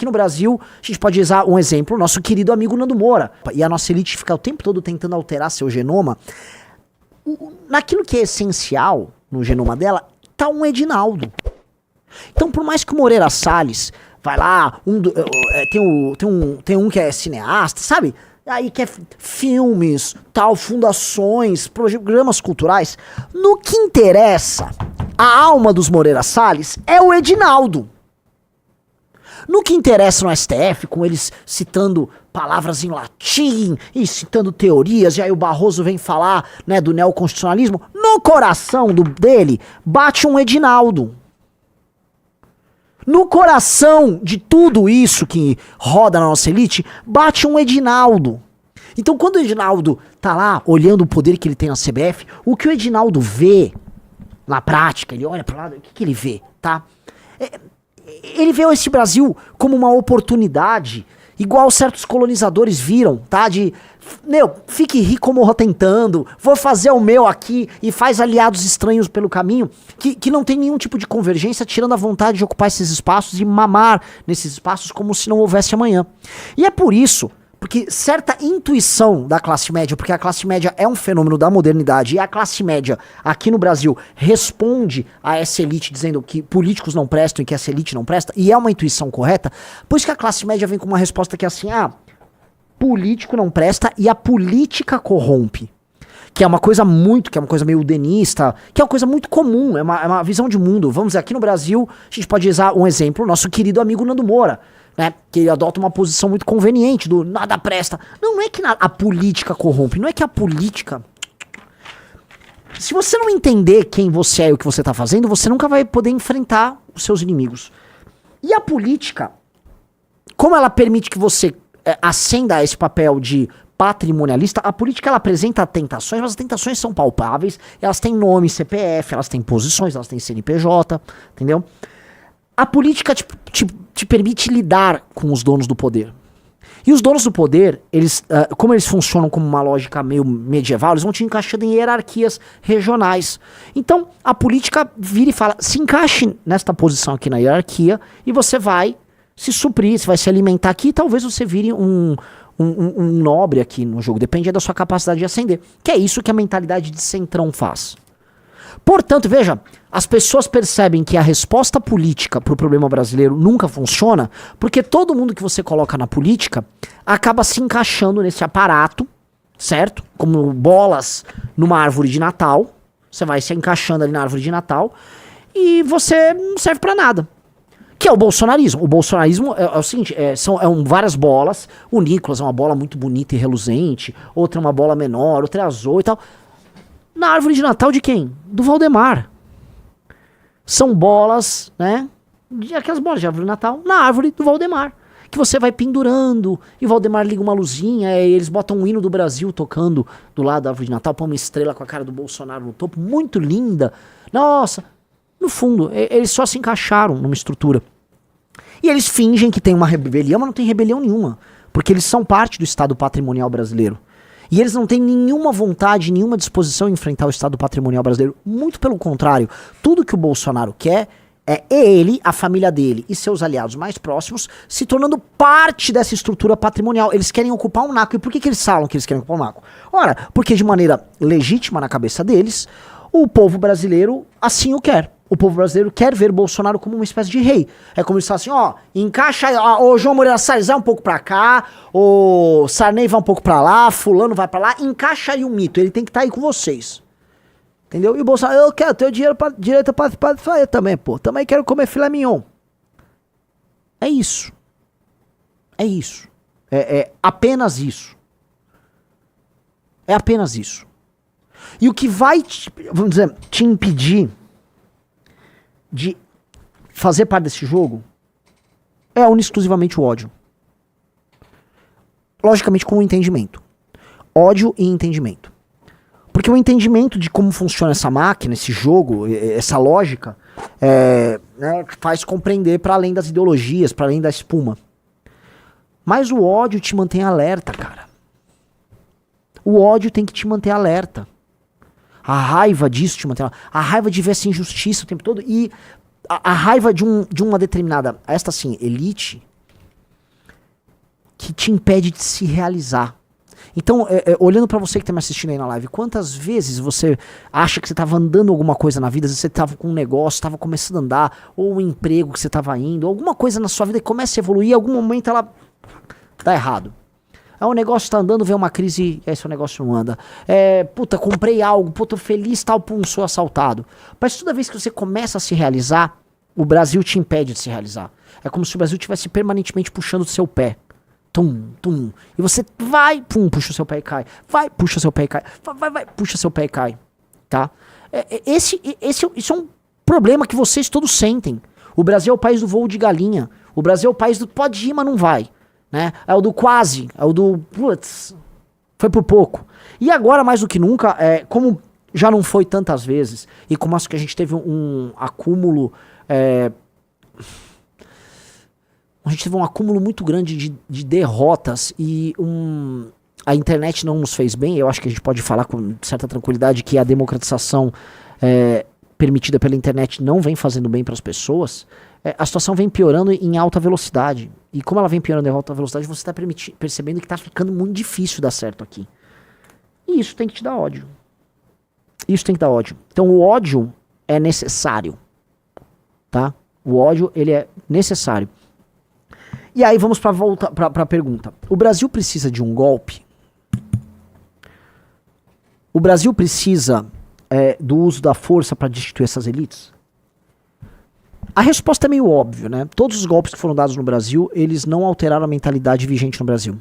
Aqui no Brasil, a gente pode usar um exemplo, o nosso querido amigo Nando Moura. E a nossa elite fica o tempo todo tentando alterar seu genoma. Naquilo que é essencial no genoma dela, tá um Edinaldo. Então, por mais que o Moreira Salles vai lá, tem um que é cineasta, sabe? Aí quer filmes, tal, fundações, programas culturais. No que interessa, a alma dos Moreira Salles é o Edinaldo. No que interessa no STF, com eles citando palavras em latim e citando teorias, e aí o Barroso vem falar, né, do neoconstitucionalismo, no coração dele bate um Edinaldo. No coração de tudo isso que roda na nossa elite, bate um Edinaldo. Então quando o Edinaldo tá lá olhando o poder que ele tem na CBF, o que o Edinaldo vê na prática, ele olha pro lado, o que ele vê, tá? Ele vê esse Brasil como uma oportunidade, igual certos colonizadores viram, tá? Fique rico morra tentando, vou fazer o meu aqui e faz aliados estranhos pelo caminho, que não tem nenhum tipo de convergência, tirando a vontade de ocupar esses espaços e mamar nesses espaços como se não houvesse amanhã. E é por isso, porque certa intuição da classe média, porque a classe média é um fenômeno da modernidade, e a classe média aqui no Brasil responde a essa elite dizendo que políticos não prestam e que essa elite não presta, e é uma intuição correta, por isso que a classe média vem com uma resposta que é assim, político não presta e a política corrompe. Que é uma coisa meio udenista, que é uma coisa muito comum, é uma visão de mundo. Vamos dizer, aqui no Brasil, a gente pode usar um exemplo, o nosso querido amigo Nando Moura, né, que ele adota uma posição muito conveniente do nada presta. Não é que a política corrompe, não é que a política... Se você não entender quem você é e o que você tá fazendo, você nunca vai poder enfrentar os seus inimigos. E a política, como ela permite que você ascenda a esse papel de patrimonialista, a política ela apresenta tentações, mas as tentações são palpáveis, elas têm nome, CPF, elas têm posições, elas têm CNPJ, entendeu? A política te permite lidar com os donos do poder. E os donos do poder, eles, como eles funcionam como uma lógica meio medieval, eles vão te encaixando em hierarquias regionais. Então, a política vira e fala, se encaixe nesta posição aqui na hierarquia e você vai se suprir, você vai se alimentar aqui e talvez você vire um nobre aqui no jogo. Depende da sua capacidade de ascender. Que é isso que a mentalidade de centrão faz. Portanto, veja, as pessoas percebem que a resposta política para o problema brasileiro nunca funciona, porque todo mundo que você coloca na política acaba se encaixando nesse aparato, certo? Como bolas numa árvore de Natal, você vai se encaixando ali na árvore de Natal e você não serve para nada. Que é o bolsonarismo. O bolsonarismo é o seguinte, são várias bolas, o Nicolas é uma bola muito bonita e reluzente, outra é uma bola menor, outra é azul e tal. Na árvore de Natal de quem? Do Valdemar. São bolas, né? Aquelas bolas de árvore de Natal na árvore do Valdemar. Que você vai pendurando e o Valdemar liga uma luzinha e eles botam um hino do Brasil tocando do lado da árvore de Natal, põe uma estrela com a cara do Bolsonaro no topo, muito linda. Nossa, no fundo, eles só se encaixaram numa estrutura. E eles fingem que tem uma rebelião, mas não tem rebelião nenhuma. Porque eles são parte do Estado patrimonial brasileiro. E eles não têm nenhuma vontade, nenhuma disposição em enfrentar o Estado patrimonial brasileiro. Muito pelo contrário. Tudo que o Bolsonaro quer é ele, a família dele e seus aliados mais próximos se tornando parte dessa estrutura patrimonial. Eles querem ocupar um naco. E por que eles falam que eles querem ocupar um naco? Ora, porque de maneira legítima na cabeça deles, o povo brasileiro assim o quer. O povo brasileiro quer ver Bolsonaro como uma espécie de rei. É como eles falam assim, ó, encaixa aí, o João Moreira Salles vai um pouco pra cá, o Sarney vai um pouco pra lá, fulano vai pra lá, encaixa aí o mito, ele tem que estar aí com vocês. Entendeu? E o Bolsonaro, eu quero ter direito a participar disso aí também, pô. Também quero comer filé mignon. É isso. É isso. É apenas isso. É apenas isso. E o que vai, vamos dizer, te impedir de fazer parte desse jogo é exclusivamente o ódio. Logicamente com o entendimento. Ódio e entendimento. Porque o entendimento de como funciona essa máquina, esse jogo, essa lógica, né, faz compreender para além das ideologias, para além da espuma. Mas o ódio te mantém alerta, cara. O ódio tem que te manter alerta. A raiva disso te mantém alerta. A raiva de ver essa injustiça o tempo todo. E a raiva de uma determinada, esta sim, elite, que te impede de se realizar. Então, olhando pra você que tá me assistindo aí na live, quantas vezes você acha que você tava andando alguma coisa na vida, às vezes você tava com um negócio, tava começando a andar, ou um emprego que você tava indo, alguma coisa na sua vida que começa a evoluir, em algum momento ela dá errado. Aí o negócio tá andando, vem uma crise, e aí seu negócio não anda. Puta, comprei algo, tô feliz, tal, pum, sou assaltado. Mas toda vez que você começa a se realizar, o Brasil te impede de se realizar. É como se o Brasil estivesse permanentemente puxando o seu pé. Tum, tum. E você vai, pum, puxa o seu pé e cai. Vai, puxa o seu pé e cai. Vai, puxa o seu pé e cai. Tá? Isso é um problema que vocês todos sentem. O Brasil é o país do voo de galinha. O Brasil é o país do pode ir, mas não vai. Né? É o do quase. É o do putz, foi por pouco. E agora, mais do que nunca, como já não foi tantas vezes, e como acho que a gente teve um acúmulo... a gente teve um acúmulo muito grande de derrotas e a internet não nos fez bem. Eu acho que a gente pode falar com certa tranquilidade que a democratização permitida pela internet não vem fazendo bem para as pessoas. A situação vem piorando em alta velocidade. E como ela vem piorando em alta velocidade, você está percebendo que está ficando muito difícil dar certo aqui. E isso tem que te dar ódio. Isso tem que dar ódio. Então o ódio é necessário. Tá? O ódio, ele é necessário. E aí vamos para a pergunta. O Brasil precisa de um golpe? O Brasil precisa do uso da força para destituir essas elites? A resposta é meio óbvia, né? Todos os golpes que foram dados no Brasil, eles não alteraram a mentalidade vigente no Brasil.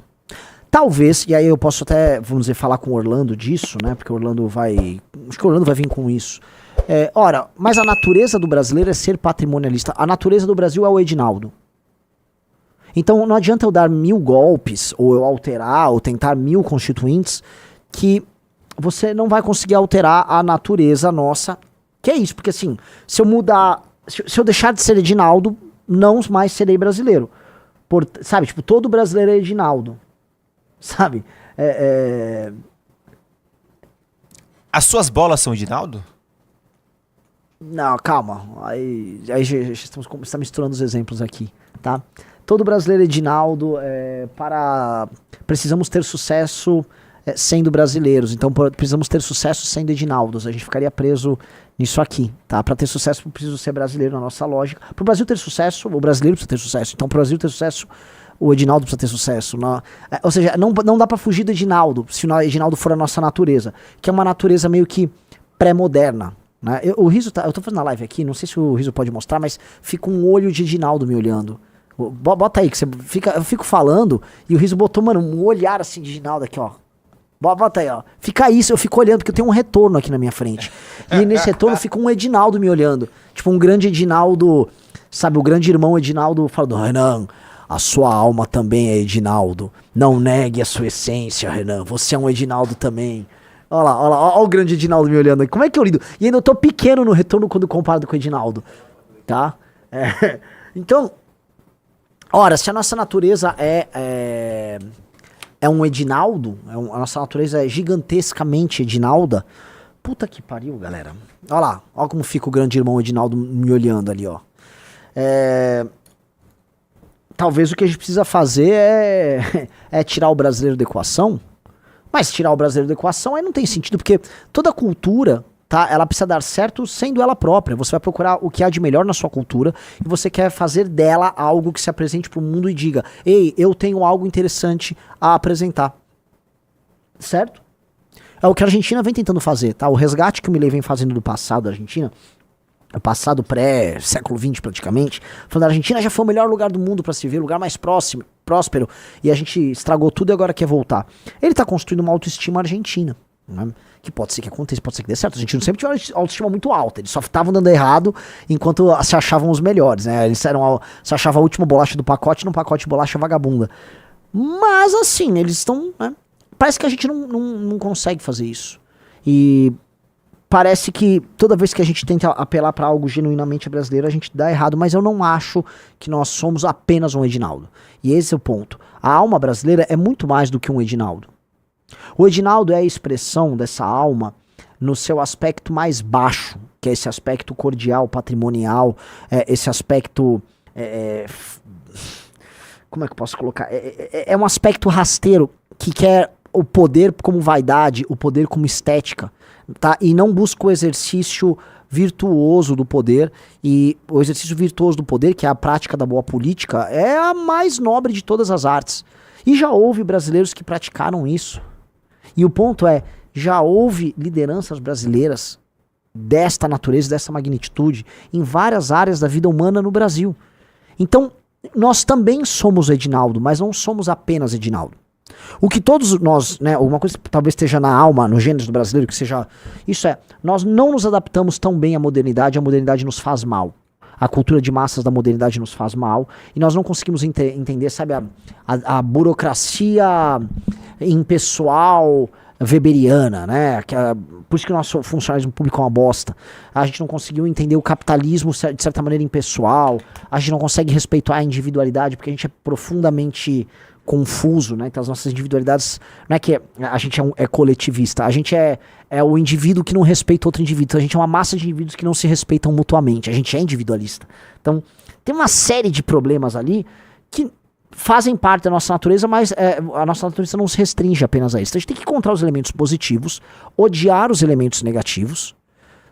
Talvez, e aí eu posso até, vamos dizer, falar com o Orlando disso, né? Porque o Orlando vai... Acho que o Orlando vai vir com isso. Mas a natureza do brasileiro é ser patrimonialista. A natureza do Brasil é o Edinaldo. Então não adianta eu dar 1000 golpes, ou eu alterar, ou tentar 1000 constituintes, que você não vai conseguir alterar a natureza nossa. Que é isso, porque assim, se eu mudar, se eu deixar de ser Edinaldo, não mais serei brasileiro. Sabe, tipo, todo brasileiro é Edinaldo. Sabe? As suas bolas são Edinaldo? Não, calma. Aí já está misturando os exemplos aqui, tá? Todo brasileiro é Edinaldo, precisamos ter sucesso sendo brasileiros, então precisamos ter sucesso sendo Edinaldos, a gente ficaria preso nisso aqui, tá? Para ter sucesso, eu preciso ser brasileiro na nossa lógica. Para o Brasil ter sucesso, o brasileiro precisa ter sucesso, então para o Brasil ter sucesso, o Edinaldo precisa ter sucesso. Ou seja, não dá para fugir do Edinaldo, se o Edinaldo for a nossa natureza, que é uma natureza meio que pré-moderna. Né? O Riso eu tô fazendo a live aqui, não sei se o Riso pode mostrar, mas fica um olho de Edinaldo me olhando. Bota aí, que eu fico falando e o Riso botou, mano, um olhar assim de Edinaldo aqui, ó. Bota aí, ó. Fica isso, eu fico olhando, porque eu tenho um retorno aqui na minha frente. E nesse retorno fica um Edinaldo me olhando. Tipo, um grande Edinaldo, sabe, o grande irmão Edinaldo falando, Renan, a sua alma também é Edinaldo. Não negue a sua essência, Renan. Você é um Edinaldo também. Olha lá, o grande Edinaldo me olhando aí. Como é que eu lido? E ainda eu tô pequeno no retorno quando comparado com o Edinaldo. Tá? Então... Ora, se a nossa natureza é um Edinaldo, a nossa natureza é gigantescamente Edinalda, puta que pariu, galera. Olha lá, olha como fica o grande irmão Edinaldo me olhando ali, ó. Talvez o que a gente precisa fazer é tirar o brasileiro da equação, mas tirar o brasileiro da equação aí não tem sentido, porque toda cultura... Tá? Ela precisa dar certo sendo ela própria. Você vai procurar o que há de melhor na sua cultura e você quer fazer dela algo que se apresente para o mundo e diga, ei, eu tenho algo interessante a apresentar. Certo? É o que a Argentina vem tentando fazer, tá? O resgate que o Milei vem fazendo do passado da Argentina, o passado pré-século XX praticamente, falando, a Argentina já foi o melhor lugar do mundo para se ver, o lugar mais próspero, e a gente estragou tudo e agora quer voltar. Ele tá construindo uma autoestima argentina, né? Que pode ser que aconteça, pode ser que dê certo. A gente não sempre tinha uma autoestima muito alta. Eles só estavam dando errado enquanto se achavam os melhores, né? Eles se achavam a última bolacha do pacote num pacote de bolacha vagabunda. Mas assim, eles estão... Né? Parece que a gente não consegue fazer isso. E parece que toda vez que a gente tenta apelar para algo genuinamente brasileiro, a gente dá errado. Mas eu não acho que nós somos apenas um Edinaldo. E esse é o ponto. A alma brasileira é muito mais do que um Edinaldo. O Edinaldo é a expressão dessa alma no seu aspecto mais baixo, que é esse aspecto cordial, patrimonial, esse aspecto como é que eu posso colocar? É um aspecto rasteiro que quer o poder como vaidade, o poder como estética, tá? E não busca o exercício virtuoso do poder. E o exercício virtuoso do poder, que é a prática da boa política, é a mais nobre de todas as artes. E já houve brasileiros que praticaram isso. E o ponto é, já houve lideranças brasileiras desta natureza, dessa magnitude, em várias áreas da vida humana no Brasil. Então, nós também somos Edinaldo, mas não somos apenas Edinaldo. O que todos nós, né, uma coisa que talvez esteja na alma, no gênero do brasileiro, que seja, isso é, nós não nos adaptamos tão bem à modernidade, a modernidade nos faz mal. A cultura de massas da modernidade nos faz mal, e nós não conseguimos entender, sabe, a burocracia impessoal weberiana, né? Por isso que o nosso funcionalismo público é uma bosta. A gente não conseguiu entender o capitalismo de certa maneira impessoal, a gente não consegue respeitar a individualidade, porque a gente é profundamente confuso, né? Então as nossas individualidades, não é que a gente é coletivista, a gente é o indivíduo que não respeita outro indivíduo, então a gente é uma massa de indivíduos que não se respeitam mutuamente, a gente é individualista. Então tem uma série de problemas ali que fazem parte da nossa natureza, mas a nossa natureza não se restringe apenas a isso. Então a gente tem que encontrar os elementos positivos, odiar os elementos negativos,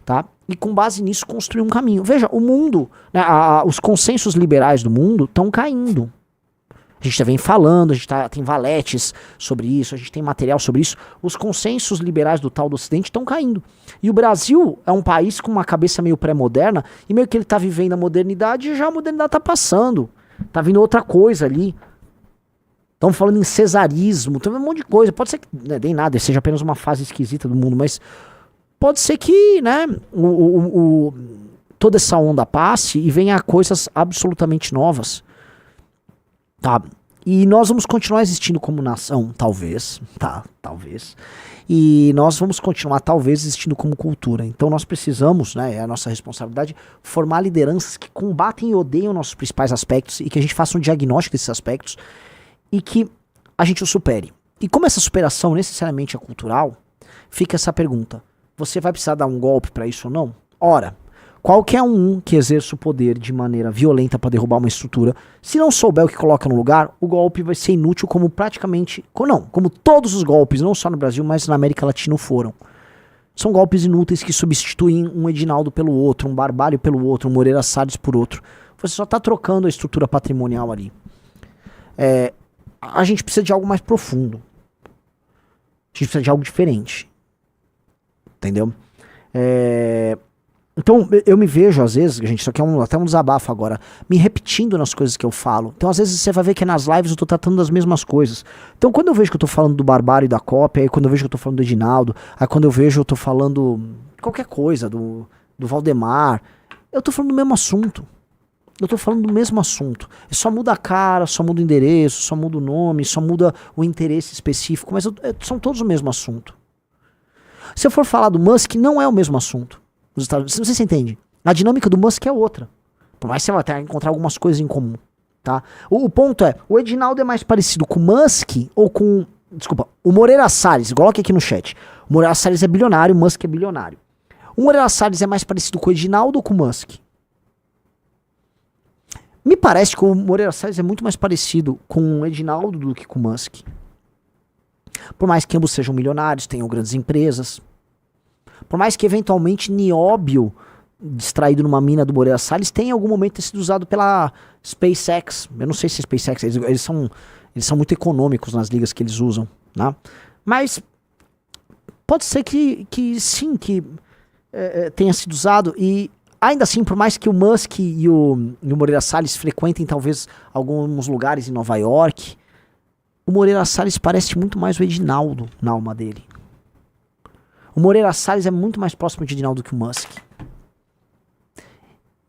tá? E com base nisso construir um caminho. Veja, o mundo, né, os consensos liberais do mundo estão caindo. A gente já vem falando, a gente tem valetes sobre isso, a gente tem material sobre isso. Os consensos liberais do tal do Ocidente estão caindo. E o Brasil é um país com uma cabeça meio pré-moderna, e meio que ele está vivendo a modernidade e já a modernidade está passando. Tá vindo outra coisa ali. Estão falando em cesarismo, tem um monte de coisa. Pode ser que não dê nada, seja apenas uma fase esquisita do mundo, mas pode ser que, né, toda essa onda passe e venha coisas absolutamente novas. Tá? E nós vamos continuar existindo como nação, talvez, tá? Talvez. E nós vamos continuar, talvez, existindo como cultura. Então nós precisamos, né, é a nossa responsabilidade, formar lideranças que combatem e odeiam nossos principais aspectos e que a gente faça um diagnóstico desses aspectos e que a gente o supere. E como essa superação necessariamente é cultural, fica essa pergunta: você vai precisar dar um golpe para isso ou não? Ora, qualquer um que exerça o poder de maneira violenta para derrubar uma estrutura, se não souber o que coloca no lugar, o golpe vai ser inútil, como praticamente, como todos os golpes, não só no Brasil, mas na América Latina foram. São golpes inúteis que substituem um Edinaldo pelo outro, um Barbalho pelo outro, um Moreira Salles por outro. Você só está trocando a estrutura patrimonial ali. A gente precisa de algo mais profundo. A gente precisa de algo diferente. Entendeu? Então, eu me vejo, às vezes, gente, isso aqui é até um desabafo agora, me repetindo nas coisas que eu falo. Então, às vezes, você vai ver que nas lives eu tô tratando das mesmas coisas. Então, quando eu vejo que eu tô falando do Barbário e da cópia, aí quando eu vejo que eu tô falando do Edinaldo, aí quando eu vejo que eu tô falando qualquer coisa, do Valdemar, eu tô falando do mesmo assunto. Eu tô falando do mesmo assunto. Só muda a cara, só muda o endereço, só muda o nome, só muda o interesse específico, mas são todos o mesmo assunto. Se eu for falar do Musk, não é o mesmo assunto. Não sei se você entende. A dinâmica do Musk é outra. Por mais que você vai até encontrar algumas coisas em comum. Tá? O ponto é, o Edinaldo é mais parecido com o Musk ou com... Desculpa, o Moreira Salles, coloque aqui no chat. O Moreira Salles é bilionário, o Musk é bilionário. O Moreira Salles é mais parecido com o Edinaldo ou com o Musk? Me parece que o Moreira Salles é muito mais parecido com o Edinaldo do que com o Musk. Por mais que ambos sejam milionários, tenham grandes empresas. Por mais que eventualmente nióbio, distraído numa mina do Moreira Salles, tenha em algum momento ter sido usado pela SpaceX. Eu não sei se a SpaceX, eles são muito econômicos nas ligas que eles usam, né? Mas pode ser que sim, que tenha sido usado. E ainda assim, por mais que o Musk e o Moreira Salles frequentem talvez alguns lugares em Nova York, o Moreira Salles parece muito mais o Edinaldo na alma dele. O Moreira Salles é muito mais próximo de Edinaldo que o Musk.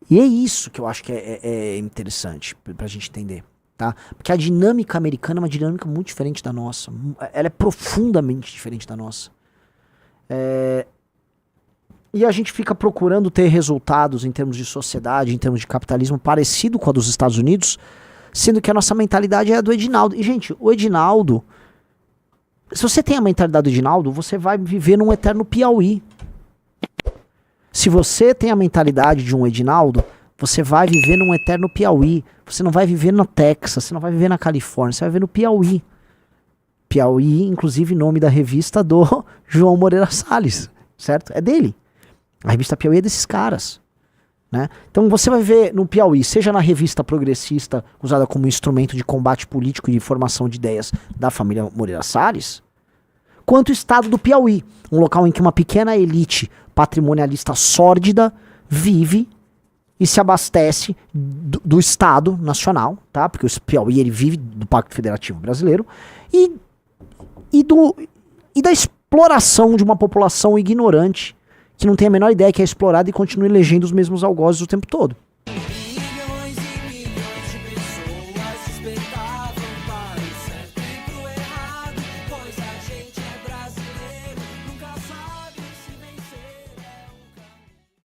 E é isso que eu acho que é interessante pra gente entender, tá? Porque a dinâmica americana é uma dinâmica muito diferente da nossa. Ela é profundamente diferente da nossa. E a gente fica procurando ter resultados em termos de sociedade, em termos de capitalismo, parecido com a dos Estados Unidos, sendo que a nossa mentalidade é a do Edinaldo. E, gente, o Edinaldo... Se você tem a mentalidade do Edinaldo, você vai viver num eterno Piauí. Se você tem a mentalidade de um Edinaldo, você vai viver num eterno Piauí. Você não vai viver no Texas, você não vai viver na Califórnia, você vai viver no Piauí. Piauí, inclusive, nome da revista do João Moreira Salles, certo? É dele. A revista Piauí é desses caras, né? Então você vai ver no Piauí, seja na revista progressista, usada como instrumento de combate político e de formação de ideias da família Moreira Salles, quanto o estado do Piauí, um local em que uma pequena elite patrimonialista sórdida vive e se abastece do Estado Nacional, tá? Porque o Piauí ele vive do Pacto Federativo Brasileiro e da exploração de uma população ignorante que não tem a menor ideia que é explorada e continua elegendo os mesmos algozes o tempo todo.